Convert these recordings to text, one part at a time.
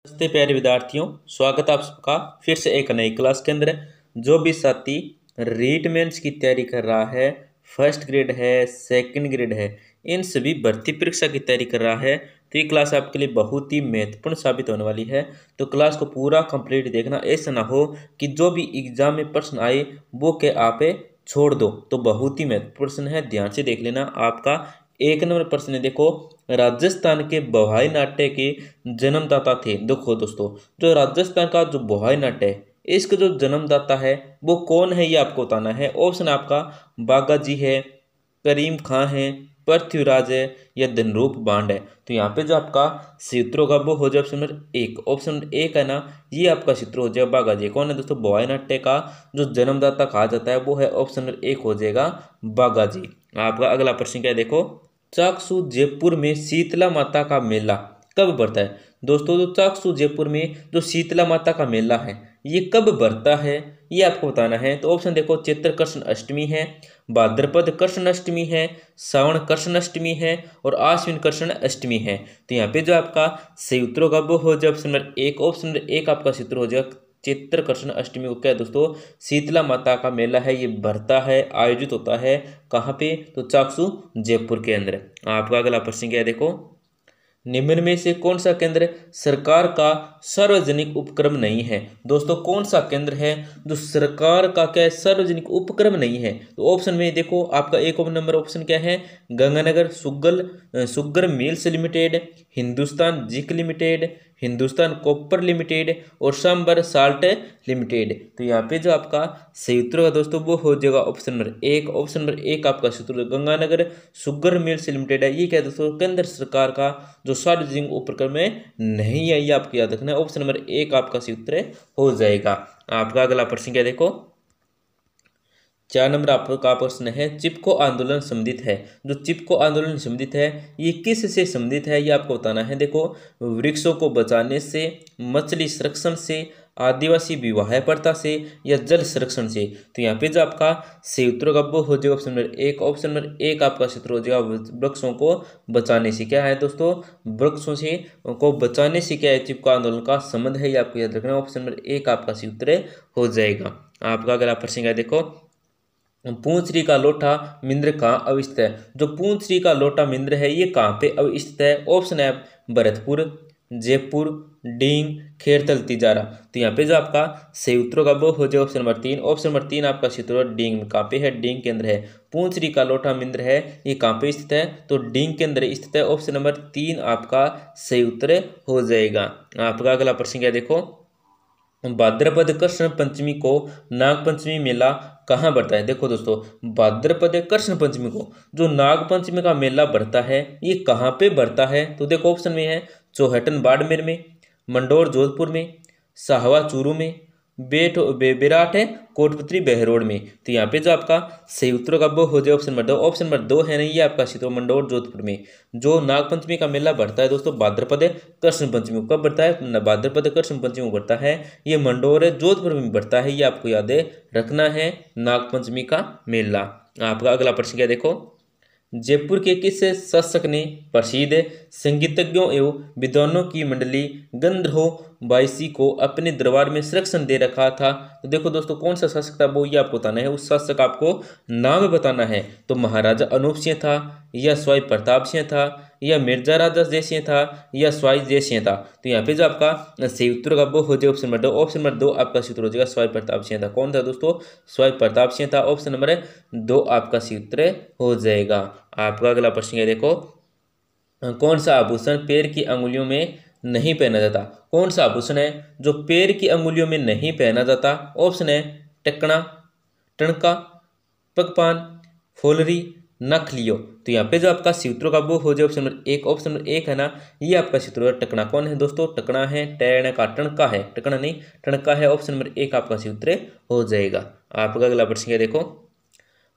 नमस्ते प्यारे विद्यार्थियों, स्वागत है आप सबका फिर से एक नई क्लास के अंदर। जो भी साथी रीट मेंस की तैयारी कर रहा है, फर्स्ट ग्रेड है, सेकंड ग्रेड है, इन सभी भर्ती परीक्षा की तैयारी कर रहा है, तो ये क्लास आपके लिए बहुत ही महत्वपूर्ण साबित होने वाली है। तो क्लास को पूरा कंप्लीट देखना, ऐसा ना हो कि जो भी एग्जाम में प्रश्न आए वो के आप छोड़ दो। तो बहुत ही महत्वपूर्ण प्रश्न है, ध्यान से देख लेना। आपका एक नंबर प्रश्न है, देखो। राजस्थान के बवाई नाट्य के जन्मदाता थे। देखो दोस्तों, जो राजस्थान का जो बवाई नाट्य है, इसका जो जन्मदाता है वो कौन है, ये आपको बताना है। ऑप्शन आपका बागा जी है, करीम खां है, पृथ्वीराज है, या धनरूप बांड है। तो यहाँ पे जो आपका सूत्रों का वो हो जाए ऑप्शन नंबर एक। ऑप्शन नंबर एक है ना, ये आपका सूत्र हो जाएगा बागा जी। कौन है दोस्तों, बवाई नाट्य का जो जन्मदाता कहा जाता है वो है ऑप्शन नंबर एक हो जाएगा बागा जी। आपका अगला प्रश्न क्या है, देखो। चाकसू जयपुर में शीतला माता का मेला कब बढ़ता है। दोस्तों, जो चाकसू जयपुर में जो शीतला माता का मेला है ये कब बढ़ता है, ये आपको बताना है। तो ऑप्शन देखो, चैत्र कृष्ण अष्टमी है, भाद्रपद कृष्ण अष्टमी है, श्रावण कृष्ण अष्टमी है, और आश्विन कृष्ण अष्टमी है। तो यहाँ पे जो आपका सही उत्तर होगा वो हो जाए ऑप्शन नंबर एक। ऑप्शन नंबर एक आपका सूत्र हो जाएगा चैत्र कृष्ण अष्टमी को क्या है दोस्तों, शीतला माता का मेला है, ये भरता है, आयोजित होता है कहाँ पे, तो चाकसू जयपुर के अंदर। आपका अगला प्रश्न क्या है, देखो। निम्न में से कौन सा केंद्र सरकार का सार्वजनिक उपक्रम नहीं है। दोस्तों, कौन सा केंद्र है जो सरकार का क्या है, सार्वजनिक उपक्रम नहीं है। तो ऑप्शन में देखो, आपका एक नंबर ऑप्शन क्या है, Ganganagar sugar mills limited, Hindustan zinc limited, Hindustan copper limited, और सांबर साल्ट लिमिटेड। तो यहाँ पे जो आपका सही उत्तर होगा दोस्तों वो हो जाएगा ऑप्शन नंबर एक। ऑप्शन नंबर एक आपका सूत्र गंगानगर सुगर मिल्स लिमिटेड है। ये क्या है दोस्तों, केंद्र सरकार का जो सार्वजनिक उपक्रम में नहीं है, ये आपको याद रखना है। ऑप्शन नंबर एक आपका सही उत्तर हो जाएगा। आपका अगला प्रश्न क्या, देखो। 4 नंबर आपका प्रश्न है, चिपको आंदोलन संबंधित है। जो चिपको आंदोलन संबंधित है ये किस से संबंधित है, ये आपको बताना है। देखो, वृक्षों को बचाने से, मछली संरक्षण से, आदिवासी विवाह प्रथा से, या जल संरक्षण से। तो यहाँ पे जो आपका सही उत्तर का वो हो जाएगा ऑप्शन नंबर एक। ऑप्शन नंबर एक आपका सूत्र हो जाएगा वृक्षों को बचाने से। क्या है दोस्तों, वृक्षों से को बचाने से क्या है, चिपको आंदोलन का संबंध है, ये आपको याद रखना है। ऑप्शन नंबर एक आपका सही उत्तर हो जाएगा। आपका अगला प्रश्न क्या है, देखो। पूंछरी का लोटा मिंद्र कहाँ अवस्थित है। जो पूंछरी का लोटा मिंद्र है ये कहाँ पे अवस्थित है। ऑप्शन है भरतपुर, जयपुर, डींग, खेरतल, तिजारा। तो यहाँ पे जो आपका सही उत्तर का वो हो जाए ऑप्शन नंबर तीन। ऑप्शन नंबर तीन आपका सूत्र डींग कहाँ पे है, डींग के अंदर है। पूंछरी का लोटा मिंद्र है ये कहाँ पे स्थित है, तो डींग के अंदर स्थित है। ऑप्शन नंबर तीन आपका सही उत्तर हो जाएगा। आपका अगला प्रश्न क्या है, देखो। भाद्रपद कृष्ण पंचमी को नाग पंचमी मेला कहाँ बढ़ता है। देखो दोस्तों, भाद्रपद कृष्ण पंचमी को जो नाग पंचमी का मेला बढ़ता है ये कहाँ पे बढ़ता है। तो देखो, ऑप्शन में है चौहटन बाड़मेर में, मंडोर जोधपुर में, साहवा चूरू में, बेराट है कोटपुतली बहरोड में। तो यहाँ पे जो आपका सही उत्तर का वो हो जाए ऑप्शन नंबर दो। ऑप्शन नंबर दो है नहीं, ये आपका सीधो मंडोर जोधपुर में जो नागपंचमी का मेला बढ़ता है दोस्तों, भाद्रपद कृष्ण पंचमी को कब बढ़ता है, भाद्रपद कृष्ण पंचमी को बढ़ता है। ये मंडोर जोधपुर में बढ़ता है, ये आपको याद रखना है, नागपंचमी का मेला। आपका अगला प्रश्न क्या, देखो। जयपुर के किस शासक ने प्रसिद्ध संगीतज्ञों एवं विद्वानों की मंडली गंधर्व बाईसी को अपने दरबार में संरक्षण दे रखा था। तो देखो दोस्तों, कौन सा शासक था वो ये आपको बताना है, उस शासक आपको नाम बताना है। तो महाराजा अनूप सिंह था, या स्वाई प्रताप सिंह था, या मिर्जा राजा जयसिंह था, या स्वाई जयसिंह था। तो यहाँ पे जो आपका सही उत्तर का वो हो जाए ऑप्शन नंबर दो। ऑप्शन नंबर दो आपका सूत्र हो जाएगा स्वाई प्रताप सिंह था। कौन था दोस्तों, स्वाई प्रताप सिंह था। ऑप्शन नंबर दो आपका सही उत्तर हो जाएगा। आपका अगला प्रश्न है, देखो। कौन सा आभूषण पैर की अंगुलियों में नहीं पहना जाता। कौन सा आभूषण है जो पैर की अंगुलियों में नहीं पहना जाता। ऑप्शन है टकना, टणका, पगपान, फोलरी, नखलियो। तो यहाँ पे जो आपका सूत्रों का वो हो जाए ऑप्शन नंबर एक। ऑप्शन नंबर एक है ना, ये आपका सूत्र है टकना। कौन है दोस्तों, टकना है, टणका, टणका है, टकना नहीं टणका है। ऑप्शन नंबर एक आपका सूत्र हो जाएगा। आपका अगला प्रश्न है, देखो।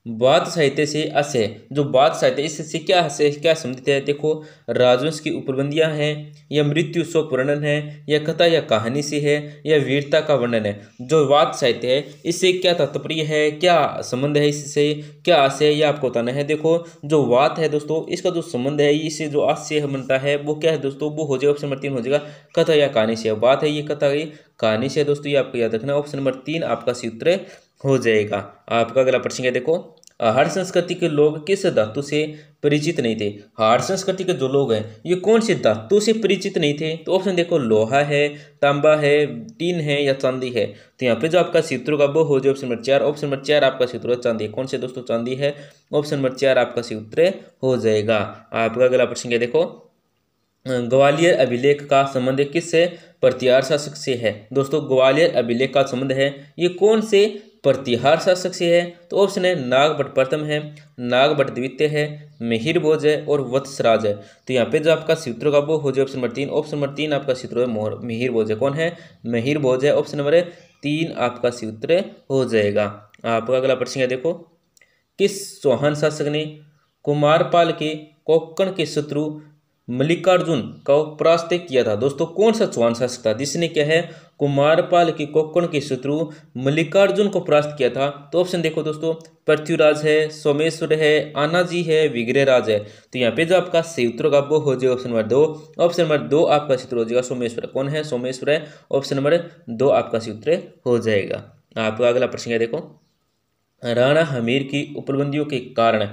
वाद साहित्य से अस्य, जो वाद साहित्य इससे क्या संबंधित है? देखो, राजवंश की उपलब्धियां हैं, या मृत्यु शोक वर्णन है, या कथा या कहानी से है, या वीरता का वर्णन है। जो वाद साहित्य है इससे क्या तात्पर्य है, क्या संबंध है इससे, क्या आशय है, यह आपको बताना है। देखो, जो वाद है दोस्तों, इसका जो संबंध है, इससे जो आशय बनता है वो क्या है दोस्तों, वो हो जाएगा ऑप्शन नंबर 3 हो जाएगा कथा या कहानी से। बात है ये कथा की कहानी से दोस्तों, ये आपको याद रखना। ऑप्शन नंबर 3 आपका सही उत्तर हो जाएगा। आपका अगला प्रश्न है, देखो, हाड़ संस्कृति के लोग किस धातु से परिचित नहीं थे? हाड़ संस्कृति के जो लोग हैं ये कौन सी धातु से परिचित नहीं थे? तो ऑप्शन देखो, लोहा है, तांबा है, टीन है, या चांदी है। तो यहाँ पे जो आपका सूत्र का वो हो जाए ऑप्शन नंबर 4। ऑप्शन नंबर 4 आपका सूत्र है चांदी। कौन से दोस्तों? चांदी है। ऑप्शन नंबर 4 आपका सूत्र हो जाएगा। आपका अगला प्रश्न है, देखो, ग्वालियर अभिलेख का संबंध किससे प्रतिहार शासक से है? दोस्तों, ग्वालियर अभिलेख का संबंध है ये कौन से प्रतिहार शासक से है? तो ऑप्शन है नागभट्ट प्रथम है, नागभट्ट द्वितीय है, मिहिर भोज है, और वत्सराज है। तो यहाँ पे जो आपका सूत्र का वो हो जाए ऑप्शन नंबर 3। ऑप्शन नंबर 3 आपका सूत्र है मिहिर भोज है। कौन है? मिहिर भोज है। ऑप्शन नंबर 3 आपका सूत्र हो जाएगा। आपका अगला प्रश्न है, देखो, किस चौहान शासक ने कुमारपाल के कोंकण के शत्रु मल्लिकार्जुन को परास्त किया था? दोस्तों, कौन सा चौहान शासक था जिसने क्या है कुमारपाल के कोंकण के शत्रु मल्लिकार्जुन को परास्त किया था? तो ऑप्शन देखो दोस्तों, पृथ्वीराज है, सोमेश्वर है, आनाजी है, विग्रहराज है। तो यहाँ पे जो आपका सही उत्तर का वो हो जाएगा ऑप्शन नंबर 2। ऑप्शन नंबर 2 आपका सूत्र हो जाएगा सोमेश्वर। कौन है? सोमेश्वर है। ऑप्शन नंबर 2 आपका सूत्र हो जाएगा। आपका अगला प्रश्न है, देखो, राणा हमीर की उपलब्धियों के कारण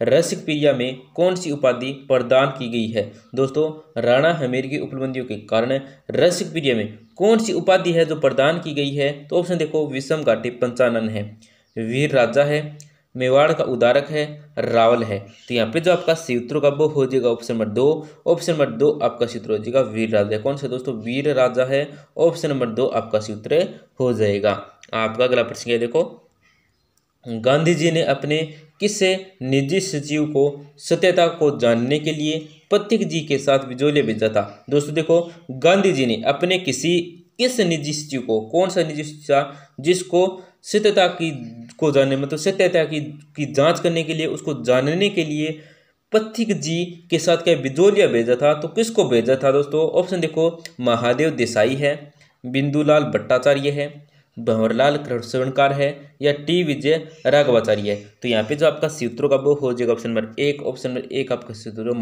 रसिक प्रिया में कौन सी उपाधि प्रदान की गई है? दोस्तों, राणा हमीर की उपलब्धियों के कारण रसिक प्रिया में कौन सी उपाधि है जो प्रदान की गई है? तो ऑप्शन देखो, विषम घाटी पंचानन है, वीर राजा है, मेवाड़ का उदारक है, रावल है। तो यहाँ पे जो आपका सूत्र का वो हो जाएगा ऑप्शन नंबर 2। ऑप्शन नंबर 2 आपका सूत्र हो जाएगा वीर राजा। कौन सा दोस्तों? वीर राजा है। ऑप्शन नंबर 2 आपका सूत्र हो जाएगा। आपका अगला प्रश्न है, देखो, गांधी जी ने अपने किस निजी सचिव को सत्यता को जानने के लिए पथिक जी के साथ बिजोलिया भेजा था? दोस्तों देखो, गांधी जी ने अपने किस निजी सचिव को, कौन सा निजी सचिव जिसको सत्यता को जानने, मतलब सत्यता की जांच करने के लिए, उसको जानने के लिए पथिक जी के साथ क्या बिजोलिया भेजा था? तो किसको भेजा था दोस्तों? ऑप्शन देखो, महादेव देसाई है, बिंदुलाल भट्टाचार्य है, भंवरलाल कृष्णकार है, या टी विजय राघवाचार्य है। तो यहाँ पे जो आपका सूत्रों का वो हो जाएगा ऑप्शन नंबर 1। ऑप्शन नंबर 1 आपका सूत्र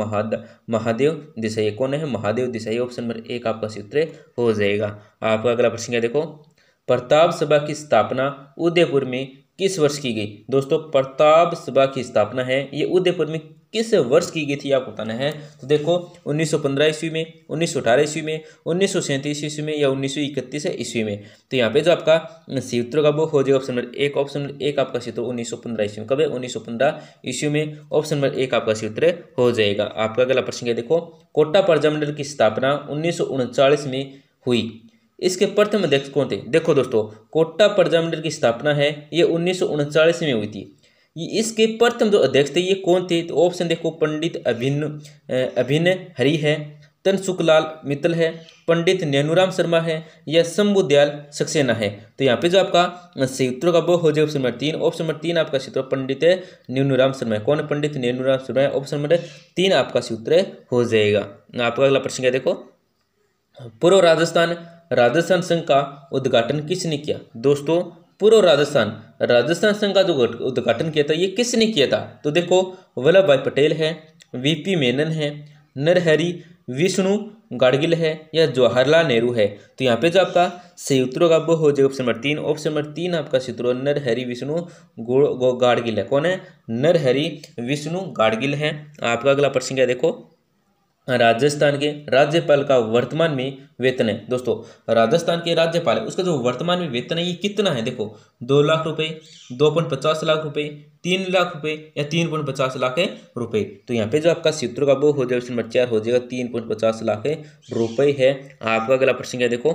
महादेव देसाई। कौन है? महादेव देसाई। ऑप्शन नंबर 1 आपका सूत्र हो जाएगा। आपका अगला प्रश्न है, देखो, प्रताप सभा की स्थापना उदयपुर में किस वर्ष की गई? दोस्तों, प्रताप सभा की स्थापना है ये उदयपुर में किस वर्ष की गई थी आपको बताना है। तो देखो, 1915 ईस्वी में, 1918 ईस्वी में, 1937 ईस्वी में, या 1931 ईस्वी में। तो यहाँ पे जो आपका सूत्र का वो हो जाएगा ऑप्शन नंबर 1। ऑप्शन नंबर 1 आपका सूत्र 1915 ईस्वी में। कब है? 1915 ईस्वी में। ऑप्शन नंबर 1 आपका सूत्र हो जाएगा। आपका अगला प्रश्न है, देखो, कोटा प्रजामंडल की स्थापना 1939 में हुई, इसके प्रथम अध्यक्ष कौन थे? देखो दोस्तों, कोटा प्रजामंडल की स्थापना है ये 1939 में हुई थी। इसके प्रथम जो अध्यक्ष थे ये कौन थे? तो ऑप्शन देखो, पंडित अभिन्न हरि है, तनसुखलाल मित्तल है, पंडित नैनूराम शर्मा है, या शंभुदयाल सक्सेना है। तो यहाँ पे जो आपका सूत्र का वो हो जाए ऑप्शन नंबर 3। ऑप्शन नंबर 3 आपका सूत्र पंडित नैनूराम शर्मा है। कौन? पंडित नैनूराम शर्मा है। ऑप्शन नंबर 3 आपका सूत्र हो जाएगा। आपका अगला प्रश्न क्या, देखो, पूर्व राजस्थान संघ का उद्घाटन किसने किया? दोस्तों, पूर्व राजस्थान संघ का जो उद्घाटन किया था ये किसने किया था? तो देखो, वल्लभ भाई पटेल है, वीपी मेनन है, नरहरि विष्णु गाडगिल है, या जवाहरलाल नेहरू है। तो यहाँ पे जो आपका सूत्रों का वो हो जाएगा ऑप्शन नंबर 3। ऑप्शन नंबर 3 आपका सूत्र नरहरि विष्णु गाडगिल है। कौन है? नरहरि विष्णु गाडगिल है। आपका अगला प्रश्न क्या, देखो, राजस्थान के राज्यपाल का वर्तमान में वेतन है। दोस्तों, राजस्थान के राज्यपाल है उसका जो वर्तमान में वेतन है ये कितना है? देखो, 2 लाख रुपए, 2.50 लाख रुपए, 3 लाख रुपए, या 3.50 लाख रुपए। तो यहाँ पे जो आपका सूत्र का वो हो जाएगा ऑप्शन नंबर 4 हो जाएगा 3.50 लाख रुपए है। आपका अगला प्रश्न क्या, देखो,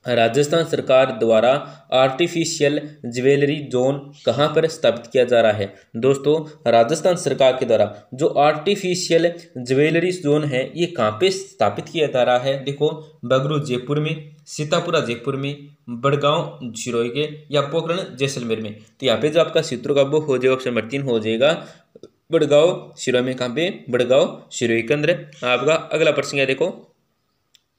राजस्थान सरकार द्वारा आर्टिफिशियल ज्वेलरी जोन कहाँ पर स्थापित किया जा रहा है। दोस्तों, राजस्थान सरकार के द्वारा जो आर्टिफिशियल ज्वेलरी जोन है ये कहाँ पे स्थापित किया जा रहा है। देखो, बगरू जयपुर में, सीतापुरा जयपुर में, बड़गांव सिरोही के, या पोखरण जैसलमेर में। तो यहाँ पे जो आपका सूत्रों का वो हो जाएगा, ऑप्शन नंबर 3 हो जाएगा बड़गांव सिरोही में। कहाँ पे? बड़गांव सिरोही के अंदर। आपका अगला प्रश्न है, देखो,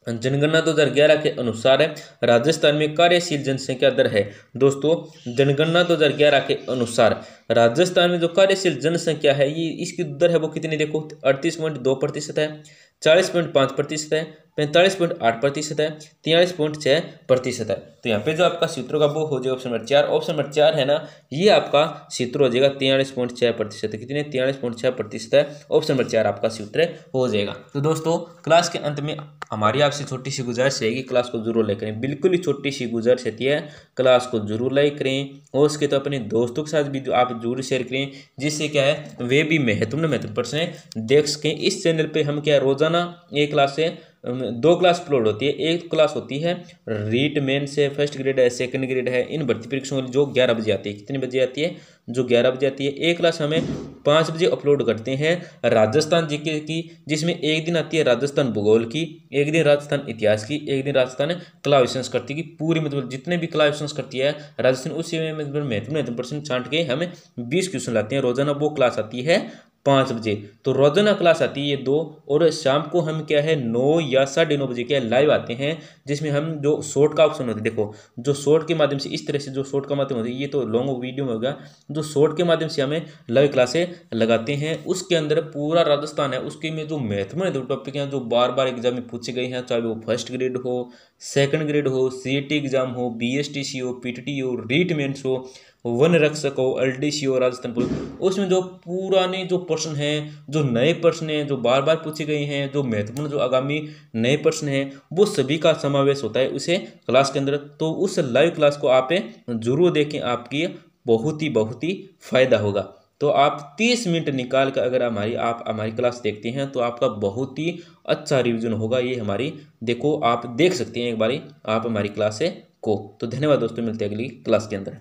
जनगणना 2011 के अनुसार राजस्थान में कार्यशील जनसंख्या दर है। दोस्तों, जनगणना 2011 के अनुसार राजस्थान में जो कार्यशील जनसंख्या है ये इसकी दर है वो कितनी, देखो 38.2% है, 40.5% है, 45.8% है, 43.6% है। तो यहाँ पे जो आपका सूत्रों का वो हो जाएगा ऑप्शन नंबर 4। ऑप्शन नंबर 4 है ना, ये आपका सूत्र हो जाएगा 43.6%। कितने? 43.6% है। ऑप्शन नंबर 4 आपका सूत्र हो जाएगा। तो दोस्तों, क्लास के अंत में हमारी आपसे छोटी सी गुजारिश रहेगी, क्लास को जरूर लाइक करें। बिल्कुल ही छोटी सी गुजारिश रहती है, क्लास को जरूर लाइक करें और उसके तो अपने दोस्तों के साथ भी आप जरूर शेयर करें, जिससे क्या है वे भी महत्वपूर्ण प्रश्न देख सकें। इस चैनल पे हम क्या रोजाना एक क्लास से 2 क्लास अपलोड होती है। एक क्लास होती है रीट मेन से, फर्स्ट ग्रेड है, सेकंड ग्रेड है, इन भर्ती परीक्षाओं जो 11 बजे आती है। कितने बजे आती है? जो 11 बजे आती है। एक क्लास हमें 5 बजे अपलोड करते हैं राजस्थान जीके की, जिसमें एक दिन आती है राजस्थान भूगोल की, एक दिन राजस्थान इतिहास की, एक दिन राजस्थान कला संस्कृति की। पूरी मतलब जितने भी कला संस्कृति है राजस्थान, उसी में महत्वपूर्ण प्रश्न छांट के हमें 20 क्वेश्चन लाते हैं रोजाना। वो क्लास आती है 5 बजे। तो रोजाना क्लास आती है ये 2, और शाम को हम क्या है 9 या 9:30 बजे क्या लाइव आते हैं, जिसमें हम जो शॉर्ट का ऑप्शन होता है, देखो जो शॉर्ट के माध्यम से, इस तरह से जो शॉर्ट का माध्यम होता है, ये तो लॉन्ग वीडियो में होगा, जो शॉर्ट के माध्यम से हमें लाइव क्लासें लगाते हैं। उसके अंदर पूरा राजस्थान है, उसके में जो महत्वपूर्ण टॉपिक हैं जो बार बार एग्जाम में पूछे गए हैं, चाहे वो फर्स्ट ग्रेड हो, सेकंड ग्रेड हो, CET एग्जाम हो, BSTC हो, PTT हो, रीट मेंस हो, वन रक्षक हो, LDC हो, राजस्थान पुलिस, उसमें जो पुराने जो प्रश्न हैं, जो नए प्रश्न हैं, जो बार बार पूछे गए हैं, जो महत्वपूर्ण जो आगामी नए प्रश्न हैं, वो सभी का समावेश होता है उसे क्लास के अंदर। तो उस लाइव क्लास को आप जरूर देखें, आपकी बहुत ही फायदा होगा। तो आप 30 मिनट निकाल कर अगर आप हमारी क्लास देखते हैं तो आपका बहुत ही अच्छा रिवीजन होगा। ये हमारी देखो, आप देख सकते हैं एक बारी आप हमारी क्लास को। तो धन्यवाद दोस्तों, मिलते हैं अगली क्लास के अंदर।